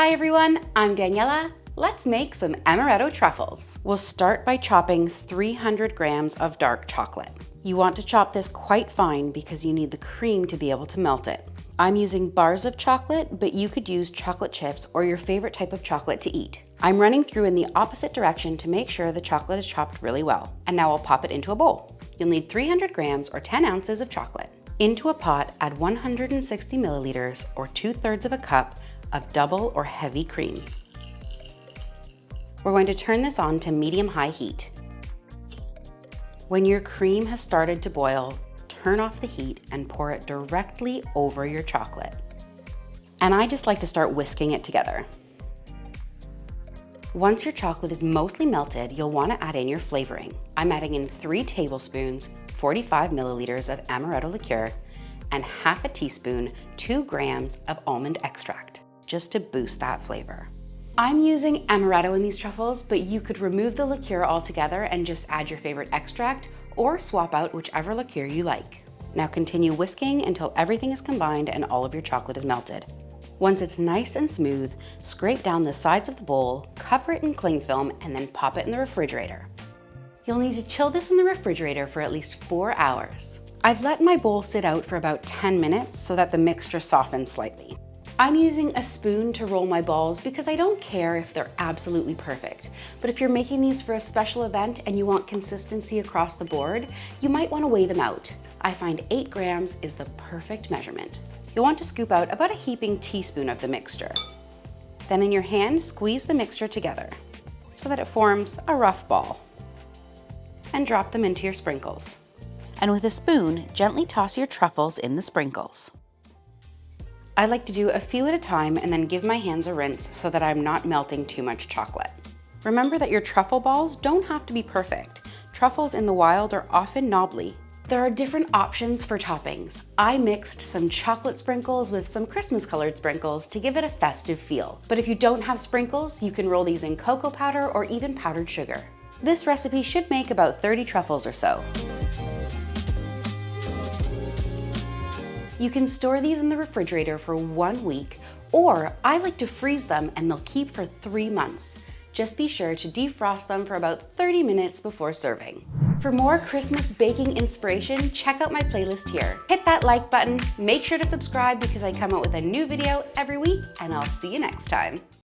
Hi everyone, I'm Daniela. Let's make some Amaretto Truffles. We'll start by chopping 300 grams of dark chocolate. You want to chop this quite fine because you need the cream to be able to melt it. I'm using bars of chocolate, but you could use chocolate chips or your favorite type of chocolate to eat. I'm running through in the opposite direction to make sure the chocolate is chopped really well. And now I'll pop it into a bowl. You'll need 300 grams or 10 ounces of chocolate. Into a pot, add 160 milliliters or 2/3 of a cup of double or heavy cream. We're going to turn this on to medium-high heat. When your cream has started to boil, turn off the heat and pour it directly over your chocolate. And I just like to start whisking it together. Once your chocolate is mostly melted, you'll want to add in your flavoring. I'm adding in 3 tablespoons, 45 milliliters of Amaretto liqueur, and half a teaspoon, 2 grams of almond extract, just to boost that flavor. I'm using Amaretto in these truffles, but you could remove the liqueur altogether and just add your favorite extract or swap out whichever liqueur you like. Now continue whisking until everything is combined and all of your chocolate is melted. Once it's nice and smooth, scrape down the sides of the bowl, cover it in cling film, and then pop it in the refrigerator. You'll need to chill this in the refrigerator for at least 4 hours. I've let my bowl sit out for about 10 minutes so that the mixture softens slightly. I'm using a spoon to roll my balls because I don't care if they're absolutely perfect. But if you're making these for a special event and you want consistency across the board, you might want to weigh them out. I find 8 grams is the perfect measurement. You'll want to scoop out about a heaping teaspoon of the mixture. Then in your hand, squeeze the mixture together so that it forms a rough ball. And drop them into your sprinkles. And with a spoon, gently toss your truffles in the sprinkles. I like to do a few at a time and then give my hands a rinse so that I'm not melting too much chocolate. Remember that your truffle balls don't have to be perfect. Truffles in the wild are often knobbly. There are different options for toppings. I mixed some chocolate sprinkles with some Christmas colored sprinkles to give it a festive feel. But if you don't have sprinkles, you can roll these in cocoa powder or even powdered sugar. This recipe should make about 30 truffles or so. You can store these in the refrigerator for 1 week, or I like to freeze them and they'll keep for 3 months. Just be sure to defrost them for about 30 minutes before serving. For more Christmas baking inspiration, check out my playlist here. Hit that like button, make sure to subscribe because I come out with a new video every week, and I'll see you next time.